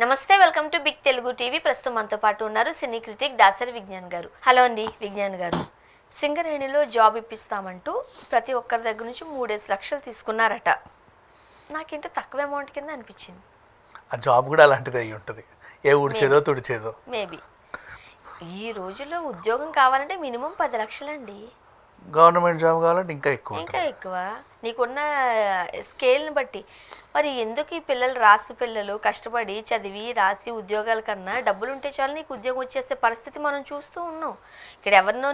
నమస్తే, welcome to big Telugu TV. ప్రస్తుతం మనతో పాటు ఉన్నారు సినీ క్రిటిక్ దాసరి విజ్ఞాన్ గారు. హలో అండి విజ్ఞాన్ గారు. సింగరేణిలో జాబ్ ఇప్పిస్తామంటూ ప్రతి ఒక్కరి దగ్గర నుంచి 3-5 లక్షలు తీసుకున్నారట. నాకేంటో తక్కువ అమౌంట్ కింద అనిపించింది. ఆ జాబ్ కూడా అలాంటిది అయ్యి ఉంటుంది, ఏ ఊడ్చేదో తుడిచేదో. మేబీ ఈ రోజుల్లో ఉద్యోగం కావాలంటే మినిమం 10 లక్షలండి. గవర్నమెంట్ జాబ్ కావాలంటే ఇంకా ఎక్కువ నీకున్న స్కేల్ని బట్టి. మరి ఎందుకు ఈ పిల్లలు కష్టపడి చదివి రాసి ఉద్యోగాల కన్నా డబ్బులు ఉంటే చాలు నీకు ఉద్యోగం వచ్చేసే పరిస్థితి మనం చూస్తూ ఉన్నాం. ఇక్కడ ఎవరినో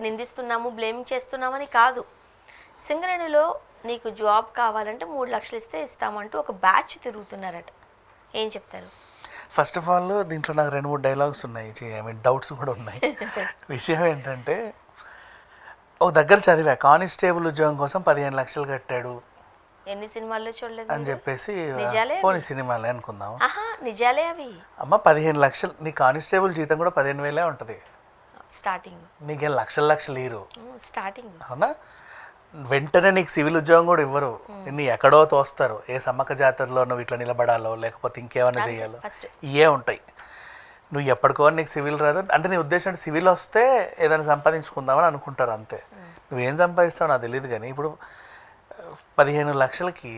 నిందిస్తున్నాము, బ్లేమింగ్ చేస్తున్నామని కాదు. సింగరేణిలో నీకు జాబ్ కావాలంటే 3 లక్షలు ఇస్తే ఇస్తామంటూ ఒక బ్యాచ్ తిరుగుతున్నారట. ఏం చెప్తారు? ఫస్ట్ ఆఫ్ ఆల్ దీంట్లో నాకు 2-3 డైలాగ్స్ ఉన్నాయి, డౌట్స్ కూడా ఉన్నాయి. విషయం ఏంటంటే, ఒక దగ్గర చదివా కానిస్టేబుల్ ఉద్యోగం కోసం 15 లక్షలు కట్టాడు, ఎన్ని సినిమాల్లో చూడలేదు అని చెప్పేసి. పోనీ సినిమాలే అనుకుందాం, నిజాలే అవి. అమ్మ 15 లక్షలు, నీ కానిస్టేబుల్ జీతం కూడా 15,000 ఉంటుంది స్టార్టింగ్. నీకేం లక్షలు ఇరు స్టార్టింగ్, అవునా? వెంటనే నీకు సివిల్ ఉద్యోగం కూడా ఇవ్వరు, నిన్ను ఎక్కడో తోస్తారు. ఏ సమ్మక్క జాతరలో నువ్వు ఇట్లా నిలబడాలో లేకపోతే ఇంకేమైనా చేయాలో ఇవే ఉంటాయి. నువ్వు ఎప్పటికో నీకు సివిల్ రాదు అంటే నీ ఉద్దేశం అంటే సివిల్ వస్తే ఏదైనా సంపాదించుకుందామని అనుకుంటారు అంతే. నువ్వేం సంపాదిస్తావు నాకు తెలియదు. కానీ ఇప్పుడు 15 లక్షలకి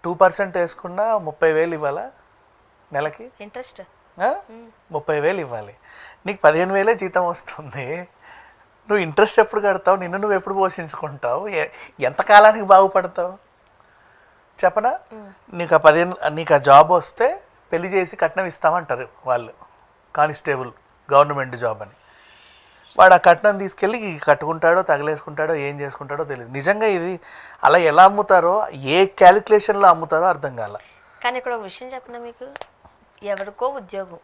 2% వేసుకున్నా 30,000 ఇవ్వాలా నెలకి? ఇంట్రెస్ట్ 30,000 ఇవ్వాలి. నీకు 15,000 జీతం వస్తుంది. నువ్వు ఇంట్రెస్ట్ ఎప్పుడు కడతావు? నిన్ను నువ్వు ఎప్పుడు పోషించుకుంటావు? ఎంతకాలానికి బాగుపడతావు చెప్పనా? నీకు ఆ జాబ్ వస్తే పెళ్లి చేసి కట్నం ఇస్తామంటారు వాళ్ళు, కానిస్టేబుల్ గవర్నమెంట్ జాబ్ అని. వాడు ఆ కట్నం తీసుకెళ్ళి కట్టుకుంటాడో తగలేసుకుంటాడో ఏం చేసుకుంటాడో తెలియదు. నిజంగా ఇది అలా ఎలా అమ్ముతారో, ఏ క్యాలిక్యులేషన్లో అమ్ముతారో అర్థం కాల. కానీ ఇక్కడ ఒక విషయం చెప్పిన మీకు, ఎవరికో ఉద్యోగం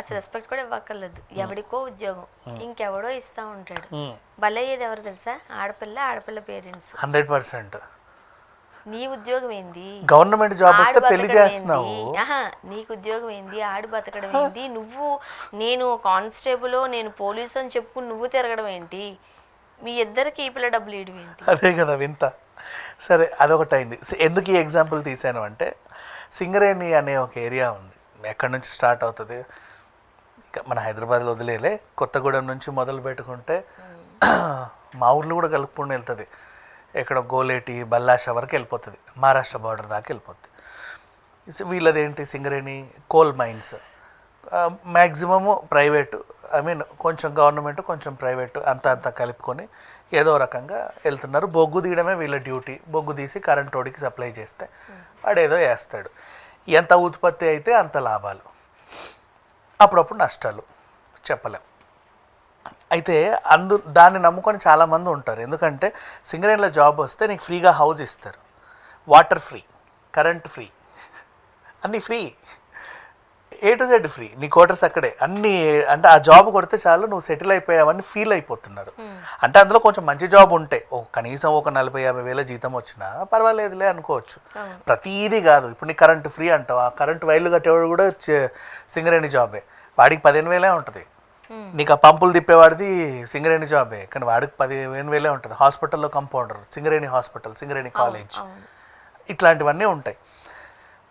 అసలు రెస్పెక్ట్ కూడా ఇవ్వక్కర్లేదు, ఎవరికో ఉద్యోగం ఇంకెవడో ఇస్తా ఉంటాడు. బలయ్యేది ఎవరు తెలుసా? ఆడపిల్ల పేరెంట్స్. 100%. నీ ఉద్యోగం ఏంది? గవర్నమెంట్ జాబ్ వస్తే పెళ్లి చేస్తున్నావు. నీకు ఉద్యోగం ఏంది? ఆడు బతకడం ఏంది? నేను కానిస్టేబుల్, నేను పోలీసు అని చెప్పుకుని నువ్వు తిరగడం ఏంటి? మీ ఇద్దరికి ఈ పిల్ల డబ్బులు ఇవ్వడం ఏంటి? అదే కదా వింత. సరే, అదొకటి అయింది. ఎందుకు ఈ ఎగ్జాంపుల్ తీసాను అంటే, సింగరేణి అనే ఒక ఏరియా ఉంది. ఎక్కడి నుంచి స్టార్ట్ అవుతుంది? మన హైదరాబాద్లో వదిలేలే, కొత్తగూడెం నుంచి మొదలు పెట్టుకుంటే మా ఊర్లో కూడా కలుపుకుండా వెళ్తుంది. ఎక్కడ గోలేటి బల్లాష వరకు వెళ్ళిపోతుంది, మహారాష్ట్ర బార్డర్ దాకా వెళ్ళిపోతుంది. వీళ్ళదేంటి Singareni coal mines, maximum private, కొంచెం గవర్నమెంట్ కొంచెం ప్రైవేటు అంతా కలుపుకొని ఏదో రకంగా వెళ్తున్నారు. బొగ్గు తీయడమే వీళ్ళ డ్యూటీ. బొగ్గు తీసి కరెంట్ రోడ్డుకి సప్లై చేస్తే వాడు ఏదో వేస్తాడు. ఎంత ఉత్పత్తి అయితే అంత లాభాలు, అప్పుడప్పుడు నష్టాలు చెప్పలేం. అయితే దాన్ని నమ్ముకొని చాలామంది ఉంటారు. ఎందుకంటే సింగరేణిలో జాబ్ వస్తే నీకు ఫ్రీగా హౌస్ ఇస్తారు, వాటర్ ఫ్రీ, కరెంట్ ఫ్రీ, అన్నీ free, A to Z free. నీ క్వార్టర్స్ అక్కడే అన్నీ. అంటే ఆ జాబ్ కొడితే చాలు నువ్వు సెటిల్ అయిపోయావని ఫీల్ అయిపోతున్నారు. అంటే అందులో కొంచెం మంచి జాబ్ ఉంటే కనీసం ఒక 40-50 వేల జీతం వచ్చినా పర్వాలేదులే అనుకోవచ్చు. ప్రతిదీ కాదు. ఇప్పుడు నీ కరెంట్ ఫ్రీ అంటావు, ఆ కరెంట్ వైర్లు కట్టేవాడు కూడా సింగరేణి జాబే, వాడికి 15,000 ఉంటుంది. నీకు ఆ పంపులు తిప్పేవాడిది సింగరేణి జాబే, కానీ వాడికి 15,000 ఉంటుంది. హాస్పిటల్లో compounder, Singareni hospital, Singareni college, ఇట్లాంటివన్నీ ఉంటాయి.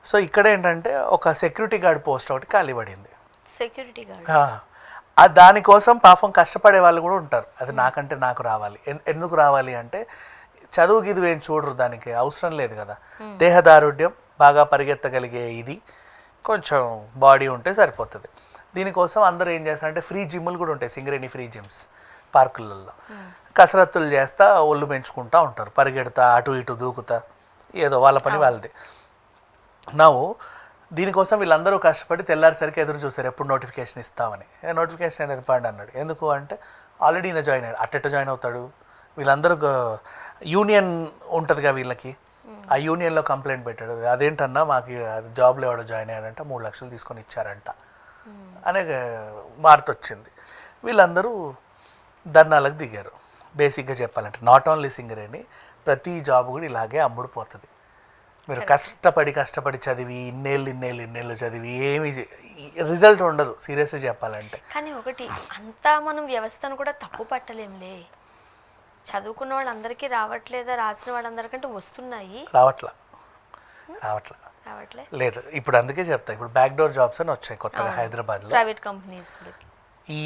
సో ఇక్కడ ఏంటంటే ఒక సెక్యూరిటీ గార్డ్ పోస్ట్ ఒకటి ఖాళీ పడింది. సెక్యూరిటీ గార్డ్ దానికోసం పాపం కష్టపడే వాళ్ళు కూడా ఉంటారు. అది నాకంటే నాకు రావాలి. ఎందుకు రావాలి అంటే చదువు గిదువు ఏం చూడరు, దానికి అవసరం లేదు కదా. దేహదారుఢ్యం, బాగా పరిగెత్తగలిగే ఇది, కొంచెం బాడీ ఉంటే సరిపోతుంది. దీనికోసం అందరూ ఏం చేస్తారంటే ఫ్రీ జిమ్లు కూడా ఉంటాయి, సింగరేణి ఫ్రీ జిమ్స్ పార్కులలో. కసరత్తులు చేస్తా ఒళ్ళు పెంచుకుంటూ ఉంటారు, పరిగెడతా అటు ఇటు దూకుతా, ఏదో వాళ్ళ పని వాళ్ళది. దీనికోసం వీళ్ళందరూ కష్టపడి తెల్లారిసరికి ఎదురు చూస్తారు ఎప్పుడు నోటిఫికేషన్ ఇస్తామని. నోటిఫికేషన్ అనేది పండి అన్నాడు. ఎందుకు అంటే ఆల్రెడీ ఈయన జాయిన్ అయ్యాడు, అట్టెట్ట జాయిన్ అవుతాడు? వీళ్ళందరూ యూనియన్ ఉంటుందిగా వీళ్ళకి, ఆ యూనియన్లో కంప్లైంట్ పెట్టాడు. అదేంటన్నా మాకు జాబ్లో ఎవడో జాయిన్ అయ్యాడంట, 3 లక్షలు తీసుకొని ఇచ్చారంట అనే వార్త వచ్చింది. వీళ్ళందరూ ధర్నాలకు దిగారు. బేసిక్గా చెప్పాలంటే నాట్ ఓన్లీ సింగరేణి, ప్రతి జాబ్ కూడా ఇలాగే అమ్ముడుపోతుంది. మీరు కష్టపడి చదివి ఇన్నేళ్ళు చదివి ఏమి రిజల్ట్ ఉండదు, సీరియస్గా చెప్పాలంటే. కానీ ఒకటి, అంతా మనం వ్యవస్థను కూడా తప్పు పట్టలేంలే. చదువుకున్న వాళ్ళందరికీ రావట్లేదా? రాసిన వాళ్ళందరికంటే వస్తున్నాయి, రావట్లా. రావట్లే. లేదు, ఇప్పుడు అందుకే చెప్తా, ఇప్పుడు బ్యాక్ డోర్ జాబ్స్ అని వచ్చాయి కొత్తగా హైదరాబాద్లో. ప్రైవేట్ కంపెనీస్ ఈ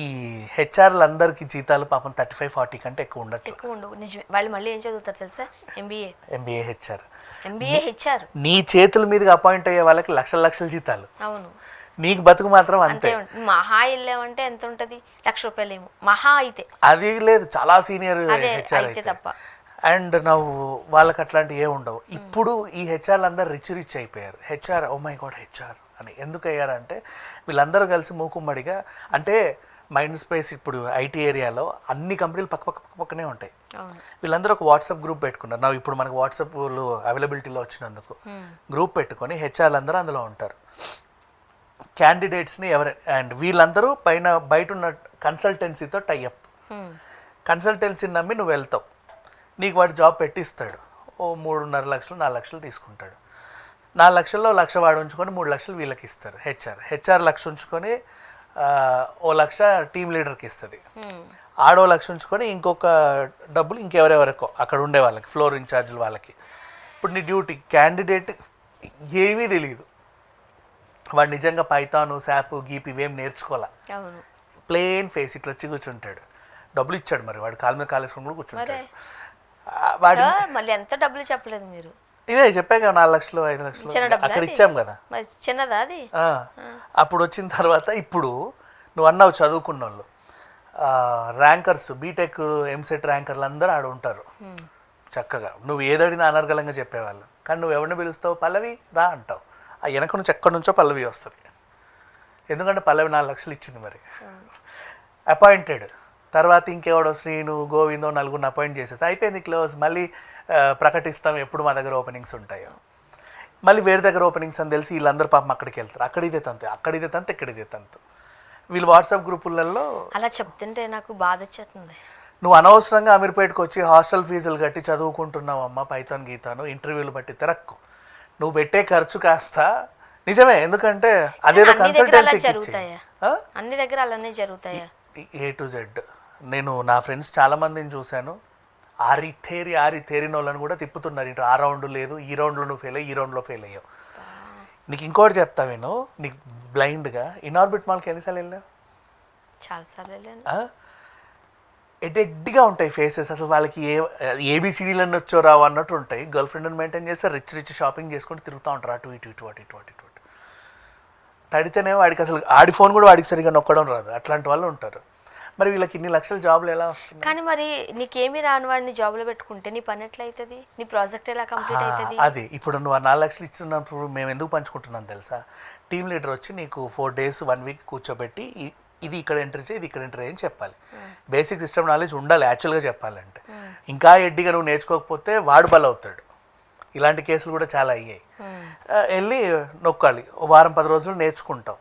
హెచ్ఆర్లు అందరికి జీతాలు పాపం 35-40 కంటే ఎక్కువ ఉండవు. నిజమే. వాళ్ళు మళ్ళీ ఏం చదువుతారు తెలుసా? MBA HR. నీ చేతుల మీదుగా అపాయింట్ అయ్యే వాళ్ళకి లక్షల జీతాలు. అవును. నీకు బతుకు మాత్రం అంతే. మహా వెళ్ళామంటే ఎంత ఉంటుంది? ₹1,00,000 ఏమో మహా అయితే. అది లేదు, చాలా సీనియర్ హెచ్ఆర్ అయితే తప్ప. అండ్ నువ్వు వాళ్ళకి అట్లాంటివి ఏ ఉండవు. ఇప్పుడు ఈ హెచ్ఆర్లు అందరు రిచ్ అయిపోయారు. HR, oh my god HR అని ఎందుకు అయ్యారంటే వీళ్ళందరూ కలిసి మూకుమ్మడిగా, అంటే మైండ్ స్పేస్ ఇప్పుడు ఐటీ ఏరియాలో అన్ని కంపెనీలు పక్కనే ఉంటాయి. వీళ్ళందరూ ఒక వాట్సాప్ గ్రూప్ పెట్టుకున్నారు. నా ఇప్పుడు మనకు వాట్సాప్లు అవైలబిలిటీలో వచ్చినందుకు గ్రూప్ పెట్టుకొని హెచ్ఆర్లు అందరూ అందులో ఉంటారు. క్యాండిడేట్స్ని అండ్ వీళ్ళందరూ బయట ఉన్న కన్సల్టెన్సీతో టైఅప్. కన్సల్టెన్సీని నమ్మి నువ్వు వెళ్తావు, నీకు వాడు జాబ్ పెట్టిస్తాడు. ఓ 3.5 లక్షలు 4 లక్షలు తీసుకుంటాడు. 4 లక్షల్లో 1 లక్ష వాడు ఉంచుకొని 3 లక్షలు వీళ్ళకి ఇస్తారు. హెచ్ఆర్ 1 లక్ష ఉంచుకొని 1 లక్ష టీమ్ లీడర్కి ఇస్తుంది. ఆడో 1 లక్ష ఉంచుకొని ఇంకొక డబ్బులు ఇంకెవరెవరికో అక్కడ ఉండే వాళ్ళకి, ఫ్లోర్ ఇన్ఛార్జ్లు వాళ్ళకి. ఇప్పుడు నీ డ్యూటీ, క్యాండిడేట్ ఏమీ తెలియదు, వాడు నిజంగా పైథాను శాప్ గీప్ ఇవేం నేర్చుకోవాలా, ప్లెయిన్ ఫేస్ ఇట్లా వచ్చి కూర్చుంటాడు. డబ్బులు ఇచ్చాడు, మరి వాడు కాలు మీద కాలేసుకుని కూడా కూర్చుంటాడు. వాడు మళ్ళీ ఎంత డబ్బులు చెప్పలేదు మీరు? ఇదే చెప్పాక 4 లక్షలు 5 లక్షలు అక్కడ ఇచ్చాం కదా. చిన్నదా అది? అప్పుడు వచ్చిన తర్వాత ఇప్పుడు నువ్వు అన్నావు చదువుకున్న వాళ్ళు, ర్యాంకర్స్, బీటెక్ ఎంసెట్ ర్యాంకర్లు అందరూ ఆడ ఉంటారు చక్కగా. నువ్వు ఏదడినా అనర్గళంగా చెప్పేవాళ్ళు. కానీ నువ్వు ఎవరిని పిలుస్తావు? పల్లవి రా అంటావు. ఆ వెనక నుంచి ఎక్కడి నుంచో పల్లవి వస్తుంది. ఎందుకంటే పల్లవి 4 లక్షలు ఇచ్చింది, మరి అపాయింటెడ్. తర్వాత ఇంకెవడో శ్రీను గోవిందో 4 అపాయింట్ చేసేసి అయిపోయింది, క్లోజ్. మళ్ళీ ప్రకటిస్తాం ఎప్పుడు మా దగ్గర ఓపెనింగ్స్ ఉంటాయో. మళ్ళీ వేరే దగ్గర ఓపెనింగ్స్ అని తెలిసి వీళ్ళందరూ పాపం అక్కడికి వెళ్తారు. అక్కడిదే తంతు, ఇక్కడిదే తంతు. వీళ్ళు వాట్సాప్ గ్రూపులలో అలా చెప్తుంటే నాకు బాధ వచ్చేస్తుంది. నువ్వు అనవసరంగా అమీర్పేటకు వచ్చి హాస్టల్ ఫీజులు కట్టి చదువుకుంటున్నావు అమ్మ, పైథాన్ గీతాను ఇంటర్వ్యూలు బట్టి తిరక్కు. నువ్వు పెట్టే ఖర్చు కాస్త నిజమే, ఎందుకంటే అదేదో కన్సల్టెన్సీ అన్ని దగ్గర అలానే జరుగుతాయా? A to Z. నేను నా ఫ్రెండ్స్ చాలామందిని చూశాను, ఆరి థేరిన వాళ్ళని కూడా తిప్పుతున్నారు. ఇటు ఆ రౌండ్ లేదు, ఈ రౌండ్లో నువ్వు ఫెయిల్ అయ్యి ఈ రౌండ్లో ఫెయిల్ అయ్యావు. నీకు ఇంకోటి చెప్తా నేను, నీకు బ్లైండ్గా ఇన్ఆర్బిట్ మాల్కి ఎన్నిసార్లు వెళ్ళావు? చాలాసార్లు వెళ్ళాను. ఎడ్గా ఉంటాయి ఫేసెస్, అసలు వాళ్ళకి ఏబిసిడీలన్నీ వచ్చో రావు అన్నట్టు ఉంటాయి. గర్ల్ ఫ్రెండ్ని మెయింటైన్ చేస్తే రిచ్ షాపింగ్ చేసుకుంటూ తిరుగుతూ ఉంటారు అటు ఇటు. తడితేనే వాడికి అసలు ఆడి ఫోన్ కూడా వాడికి సరిగా నొక్కడం రాదు, అట్లాంటి వాళ్ళు ఉంటారు. మరి వీళ్ళకి ఇన్ని లక్షల జాబులు ఎలా వస్తున్నాయి? కానీ మరి నీకేమి రాని వాడిని జాబ్లో పెట్టుకుంటే నీ పని ఎట్లా అవుతుంది? నీ ప్రాజెక్ట్ ఎలా కంప్లీట్ అవుతుంది? అది ఇప్పుడు నువ్వు 4 లక్షలు ఇస్తున్నప్పుడు మేము ఎందుకు పంచుకుంటున్నాం తెలుసా? టీమ్ లీడర్ వచ్చి నీకు 4 days 1 week కూర్చోబెట్టి ఇది ఇక్కడ ఎంటర్ చేయి, ఇది ఇక్కడ ఎంటర్ అని చెప్పాలి. బేసిక్ సిస్టమ్ నాలెడ్జ్ ఉండాలి యాక్చువల్గా చెప్పాలంటే. ఇంకా ఎడ్డిగా నువ్వు నేర్చుకోకపోతే వాడు బలవుతాడు. ఇలాంటి కేసులు కూడా చాలా అయ్యాయి. వెళ్ళి నొక్కాలి, 1 వారం 10 రోజులు నేర్చుకుంటావు.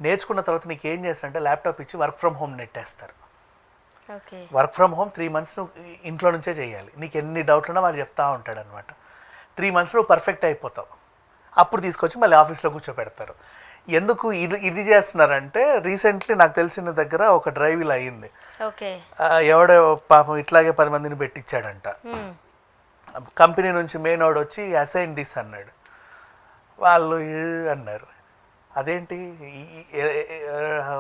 నేర్చుకున్న తర్వాత నీకు ఏం చేస్తారంటే ల్యాప్టాప్ ఇచ్చి వర్క్ ఫ్రమ్ హోమ్ నెట్టేస్తారు. వర్క్ ఫ్రమ్ హోమ్ 3 months నువ్వు ఇంట్లో నుంచే చేయాలి. నీకు ఎన్ని డౌట్లు ఉన్నా వాడు చెప్తా ఉంటాడు అనమాట. 3 months నువ్వు పర్ఫెక్ట్ అయిపోతావు. అప్పుడు తీసుకొచ్చి మళ్ళీ ఆఫీస్లో కూర్చోపెడతారు. ఎందుకు ఇది చేస్తున్నారంటే, రీసెంట్లీ నాకు తెలిసిన దగ్గర ఒక డ్రైవ్ ఇలా అయ్యింది. ఎవడో పాపం ఇట్లాగే 10 మందిని పెట్టించాడంట. కంపెనీ నుంచి మెయిన్ వాడు వచ్చి అసైన్ దిస్ అన్నాడు. వాళ్ళు అన్నారు, అదేంటి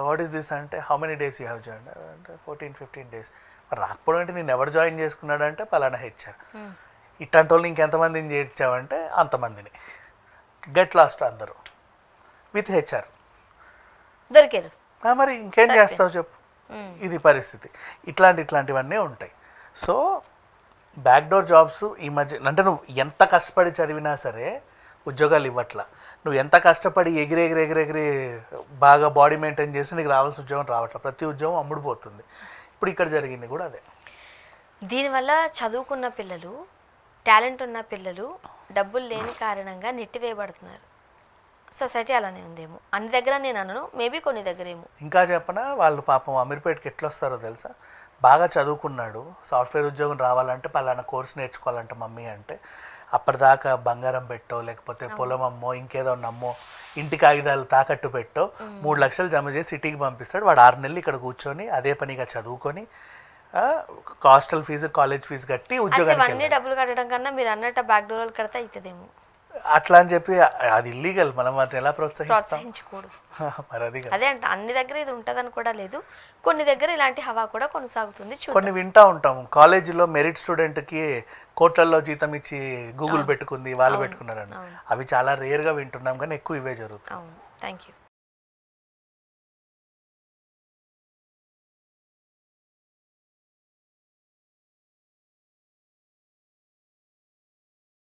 వాట్ ఈస్ దిస్ అంటే, how many days you have join అంటే 14-15 days. మరి రాకపోవడం అంటే నేను ఎవరు జాయిన్ చేసుకున్నాడంటే పలానా హెచ్ఆర్. ఇట్లాంటి వాళ్ళు ఇంకెంతమందిని చేర్చావంటే అంతమందిని. గెట్ లాస్ట్ అందరూ విత్ హెచ్ఆర్ దొరికారు. మరి ఇంకేం చేస్తావు చెప్పు, ఇది పరిస్థితి. ఇట్లాంటివన్నీ ఉంటాయి. సో బ్యాక్డోర్ జాబ్స్ ఈ మధ్య అంటే నువ్వు ఎంత కష్టపడి చదివినా సరే ఉద్యోగాలు ఇవ్వట్లా. నువ్వు ఎంత కష్టపడి ఎగిరి బాగా బాడీ మెయింటైన్ చేసి నీకు రావాల్సిన ఉద్యోగం రావట్లా. ప్రతి ఉద్యోగం అమ్ముడుపోతుంది. ఇప్పుడు ఇక్కడ జరిగింది కూడా అదే. దీనివల్ల చదువుకున్న పిల్లలు, టాలెంట్ ఉన్న పిల్లలు డబ్బులు లేని కారణంగా నెట్టివేయబడుతున్నారు. సొసైటీ అలానే ఉందేమో. అన్ని దగ్గర నేను అనను, మేబీ కొన్ని దగ్గర ఏమో. ఇంకా చెప్పనా, వాళ్ళు పాపం అమీర్పేటకి ఎట్లా వస్తారో తెలుసా? బాగా చదువుకున్నాడు, సాఫ్ట్వేర్ ఉద్యోగం రావాలంటే పలానా కోర్స్ నేర్చుకోవాలంట మమ్మీ అంటే, అప్పటిదాకా బంగారం పెట్టో లేకపోతే పొలం అమ్మో ఇంకేదో నమ్మో ఇంటి కాగితాలు తాకట్టు పెట్టో 3 లక్షలు జమ చేసి సిటీకి పంపిస్తాడు. వాడు 6 నెలలు ఇక్కడ కూర్చొని అదే పనిగా చదువుకొని హాస్టల్ ఫీజు కాలేజ్ ఫీజు కట్టి ఉద్యోగానికి డబ్బులు కట్టడం కన్నా మీరు అన్నట్టు బ్యాక్ డోర్ కడితే అవుతుందేమో. అట్లా అని చెప్పి అది ఇల్లీగల్, మనం వాటిని ఎలా ప్రోత్సహిస్తాం? ప్రోత్సహించకూడదు. మరి అది అదే అంట, అన్ని దగ్గర ఇది ఉంటుందని కూడా లేదు, కొన్ని దగ్గర ఇలాంటి హవా కూడా కొనసాగుతుంది. కొన్ని వింటా ఉంటాము, కాలేజీలో మెరిట్ స్టూడెంట్కి కోట్లల్లో జీతం ఇచ్చి గూగుల్ పెట్టుకుంది, వాళ్ళు పెట్టుకున్నారని. అవి చాలా రేర్గా వింటున్నాం, కానీ ఎక్కువ ఇవే జరుగుతాయి. అవును, థ్యాంక్ యూ.